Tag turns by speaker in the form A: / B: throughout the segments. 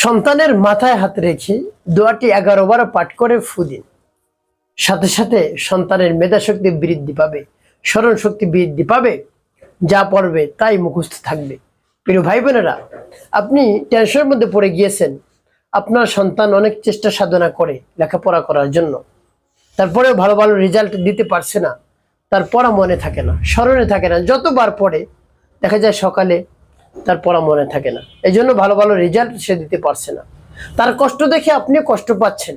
A: সন্তানের মাথায় হাত রেখে দোয়াটি 11 বার পাঠ করে ফু দিন। সাথে সাথে সন্তানের মেধাশক্তি বৃদ্ধি পাবে, স্মরণ শক্তি বৃদ্ধি পাবে, যা পড়বে তাই মুখস্থ থাকবে। প্রিয় ভাই বোনেরা, আপনি টেনশনের মধ্যে পড়ে গিয়েছেন। আপনার সন্তান অনেক চেষ্টা সাধনা করে লেখাপড়া করার জন্য, তারপরেও ভালো ভালো রেজাল্ট দিতে পারছে না। তার পড়া মনে থাকে না, স্মরণে থাকে না। যতবার পড়ে দেখা যায় সকালে তার পড়া মনে থাকে না, এই জন্য ভালো ভালো রেজাল্ট সে দিতে পারছে না। তার কষ্ট দেখে আপনি কষ্ট পাচ্ছেন।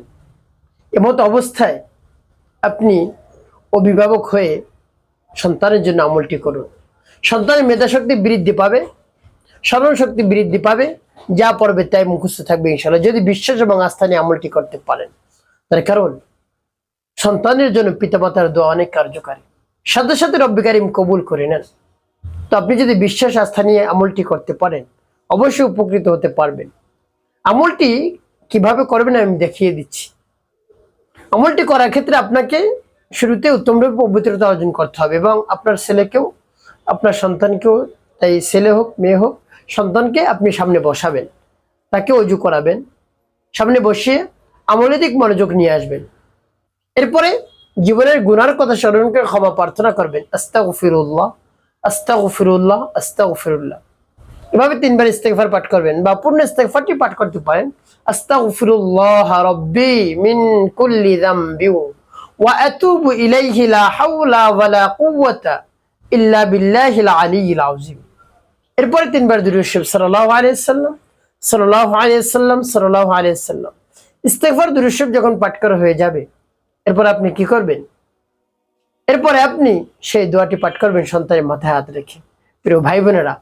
A: এমত অবস্থায় আপনি অভিভাবক হয়ে সন্তানের জন্য আমলটি করুন। সন্তানের মেধাশক্তি বৃদ্ধি পাবে, স্মরণ শক্তি বৃদ্ধি পাবে, যা পড়বে তাই মুখস্থ থাকবে ইনশাআল্লাহ, যদি বিশ্বাস এবং আস্থা নিয়ে আমলটি করতে পারেন। তার কারণ সন্তানের জন্য পিতামাতার দোয়া অনেক কার্যকারী, সাথে সাথে রব্বি কারীম কবুল করে নেন। তো আপনি যদি বিশ্বাস আস্থা নিয়ে আমলটি করতে পারেন, অবশ্যই উপকৃত হতে পারবেন। আমলটি কিভাবে করবেন আমি দেখিয়ে দিচ্ছি। আমলটি করার ক্ষেত্রে আপনাকে শুরুতে উত্তমরূপে পবিত্রতা অর্জন করতে হবে এবং আপনার ছেলেকেও, আপনার সন্তানকেও, তাই ছেলে হোক মেয়ে হোক, সন্তানকে আপনি সামনে বসাবেন, তাকে অজু করাবেন, সামনে বসিয়ে আমলের দিক মনোযোগ নিয়ে আসবেন। এরপরে জীবনের গুনার কথা স্মরণ করে ক্ষমা প্রার্থনা করবেন। আস্তাগফিরুল্লাহ, আস্তাগফিরুল্লাহ, আস্তাগফিরুল্লাহ। এভাবে 3 বার ইস্তেগফার পাঠ করবেন বা পূর্ণ ইস্তেগফারটি পাঠ করতে পারেন। আস্তাগফিরুল্লাহ রাব্বি মিন কুল্লি যামবি ওয়া আতুবু ইলাইহি লা হাওলা ওয়ালা কুওয়াতা ইল্লা বিল্লাহিল আলিয়্যিল আযীম। এরপরে 3 বার দুরূদ শরীফ সাল্লাল্লাহু আলাইহি ওয়াসাল্লাম, সাল্লাল্লাহু আলাইহি ওয়াসাল্লাম, সাল্লাল্লাহু আলাইহি ওয়াসাল্লাম। ইস্তেগফার দুরূদ শরীফ যখন পাঠ করা হয়ে যাবে, এরপর আপনি কি করবেন? এরপরে আপনি সেই দোয়াটি পাঠ করবেন সন্তানের মাথায় হাত রেখে। প্রিয় ভাই বোনেরা,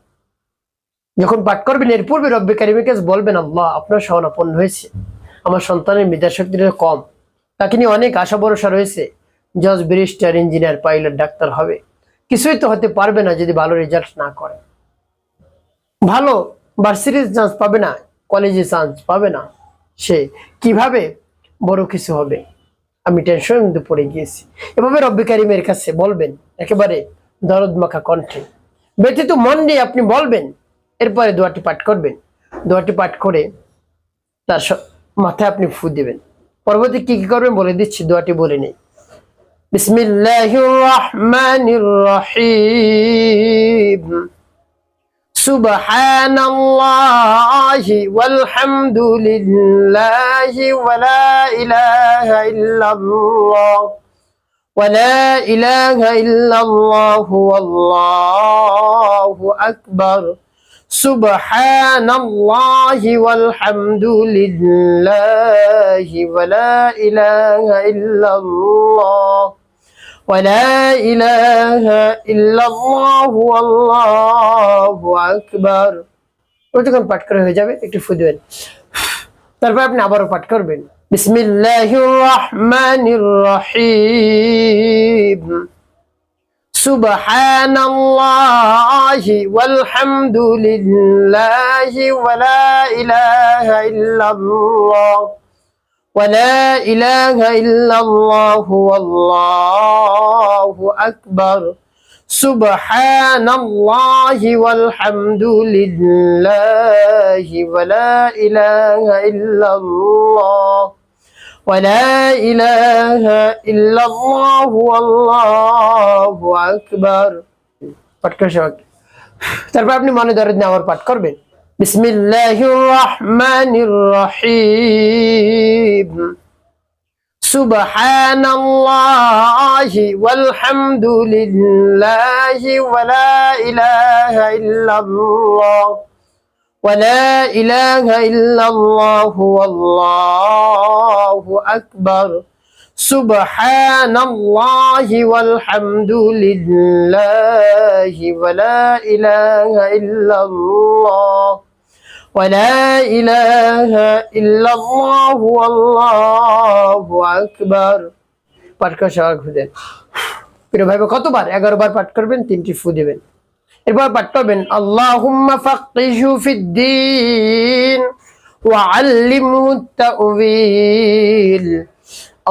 A: যখন পাঠ করবেন এর পূর্বে রব্বি কারীমের কাছে বলবেন, আল্লাহ আপনার শরণাপন্ন হয়েছে, আমার সন্তানের মেধাশক্তিটা কম, তাকে নিয়ে অনেক আশা ভরসা রয়েছে, জজ, ব্যারিস্টার, ইঞ্জিনিয়ার, পাইলট, ডাক্তার হবে, কিছুই তো হতে পারবে না যদি ভালো রেজাল্ট না করে। ভালো ভার্সিটির চান্স পাবে না, কলেজে চান্স পাবে না, সে কিভাবে বড় কিছু হবে? আমি টেনশনের মধ্যে পড়ে গিয়েছি। এভাবে রব্বি কারীমের কাছে বলবেন, একেবারে দরদ মাখা কণ্ঠে, ব্যথিত মন নিয়ে আপনি বলবেন। এরপরে দোয়াটি পাঠ করবেন। দোয়াটি পাঠ করে তার মাথায় আপনি ফু দিবেন। পরবর্তী কি কি করবেন বলে দিচ্ছি, দোয়াটি বলে নেই। বিসমিল্লাহির রহমানির রহিম। সুবহানাল্লাহি ওয়ালহামদুলিল্লাহি ওয়া লা ইলাহা ইল্লাল্লাহ ওয়া লা ইলাহা ইল্লাল্লাহু আল্লাহু আকবার। সুবহানাল্লাহি ওয়ালহামদুলিল্লাহি ওয়া লা ইলাহা ইল্লাল্লাহ ওয়া লা ইলাহা ইল্লাল্লাহু আল্লাহু আকবার। যখন পাঠ করা হয়ে যাবে একটু ফু দিবেন। তারপর আপনি আবারও পাঠ করবেন, বিসমিল্লাহির রহমানির রহিম। সুবহানাল্লাহি ওয়ালহামদুলিল্লাহি ওয়া লা ইলাহা ইল্লাল্লাহ ওয়া লা ইলাহা ইল্লাল্লাহু আল্লাহু আকবার। সুবহানাল্লাহি ওয়ালহামদুলিল্লাহি ওয়া লা ইলাহা ইল্লাল্লাহ ওয়া লা ইলাহা ইল্লাল্লাহু আল্লাহু আকবার। পাঠ করে সবাই। তারপর আপনি মনে দরদ নিয়ে আবার পাঠ করবেন, বিসমিল্লাহির রহমানির রহিম। সুবহানাল্লাহি ওয়ালহামদুলিল্লাহি ওয়া লা ইলাহা ইল্লাল্লাহ ওয়া লা ইলাহা ইল্লাল্লাহু আল্লাহু আকবার। সুবহানাল্লাহি ওয়ালহামদুলিল্লাহি ওয়া লা ইলাহা ইল্লাল্লাহ ওয়া লা ইলাহা ইল্লাল্লাহু আল্লাহু আকবার। পাঠ করে সবাই খুঁজেন। প্রিয় ভাই, কতবার? 11 বার পাঠ করবেন, 3টি ফু দিবেন। এরপর পাঠ করবেন, আল্লাহুম্মা ফাক্কিহু ফিদ্দীন ওয়া আল্লিমহু তা'উযীল।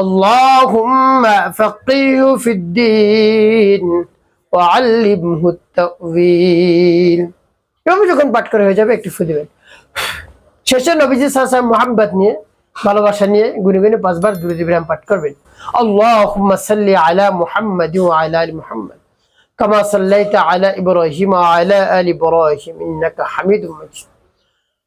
A: আল্লাহুম্মা ফাক্কিহু ফিদ্দীন ওয়া আল্লিমহু তা'উযীল। এভাবে যখন পাঠ করা হয়ে যাবে একটু ফু দিবেন। শেষে নবীজি সাল্লাল্লাহু আলাইহি ওয়াসাল্লাম মুহাব্বত নিয়ে, ভালোবাসা নিয়ে গুনে গুনে 5 বার দুরূদ ইব্রাহিম পাঠ করবেন। আল্লাহুম্মা সাল্লি আলা মুহাম্মাদ ওয়া আলা আলি মুহাম্মাদ কামা সাল্লাইতা আলা ইব্রাহিম ওয়া আলা আলি ইব্রাহিম ইন্নাকা হামিদুম মাজিদ।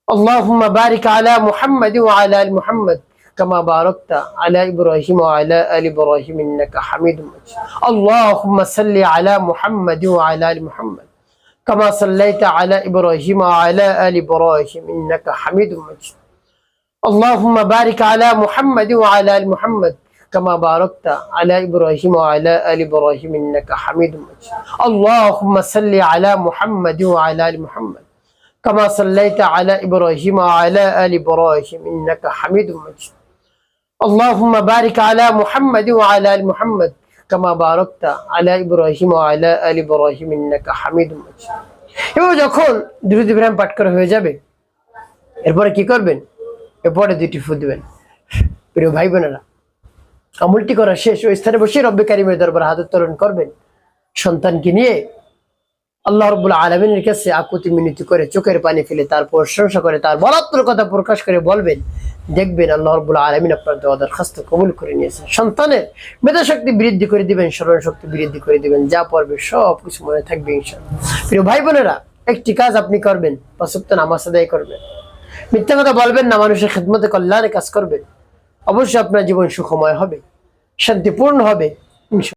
A: আল্লাহুম্মা বারিক আলা মুহাম্মাদ ওয়া আলা আলি মুহাম্মাদ কামা বারাকতা আলা ইব্রাহিম ওয়া আলা আলি ইব্রাহিম ইন্নাকা হামিদুম মাজিদ। আল্লাহুম্মা সাল্লি আলা মুহাম্মাদ ওয়া আলা আলি মুহাম্মাদ কামা সাল্লাইতা আলা ইব্রাহিম ওয়া আলা আলি ইব্রাহিম ইন্নাকা হামিদুম মাজিদ। আল্লাহুম্মা বারিক আলা মুহাম্মাদ ওয়া আলা আলি মুহাম্মাদ কামা বারাকতা আলা ইব্রাহিম ওয়া আলা আলি ইব্রাহিম ইন্নাকা হামিদুম মাজিদ। আল্লাহুম্মা সাল্লি আলা মুহাম্মাদ ওয়া আলা আলি মুহাম্মাদ কামা সাল্লাইতা আলা ইব্রাহিম ওয়া আলা আলি ইব্রাহিম ইন্নাকা হামিদুম মাজিদ। আল্লাহুম্মা বারিক আলা মুহাম্মাদ ওয়া আলা আলি মুহাম্মাদ কামা বারাকতা আলা ইব্রাহিম ওয়া আলা আলি ইব্রাহিম ইন্নাকা হামিদুম মাজিদ। এবার যখন দুরূদ ইব্রাহিম পাঠ করা হয়ে যাবে, এরপরে কি করবেন? এরপরে 2টি ফু দিবেন। প্রিয় ভাই বোনেরা, আমলটি করা শেষ ওই স্থানে বসে রব্বে কারিমের দরবারে হাত উত্তোলন করবেন। সন্তানকে নিয়ে আল্লাহ রাব্বুল আলামিনের কাছে আকুতি মিনতি করে চোখের পানি ফেলে তার প্রশংসা করে তার বলাত্তর কথা প্রকাশ করে বলবেন, দেখবেন আল্লাহ রাব্বুল আলামিন আপনার দোয়া দরখাস্ত কবুল করে নিয়েছেন। সন্তানের মেধা শক্তি বৃদ্ধি করে দিবেন, স্মরণ শক্তি বৃদ্ধি করে দিবেন, যা পড়বে সব কিছু মনে থাকবে ইনশাআল্লাহ। প্রিয় ভাই বোনেরা, একটি কাজ আপনি করবেন, 5 ওয়াক্ত নামাজ আদায় করবেন, মিথ্যা কথা বলবেন না, মানুষের খিদমতে কল্যাণে কাজ করবেন। অবশ্যই আপনার জীবন সুখময় হবে, শান্তিপূর্ণ হবে।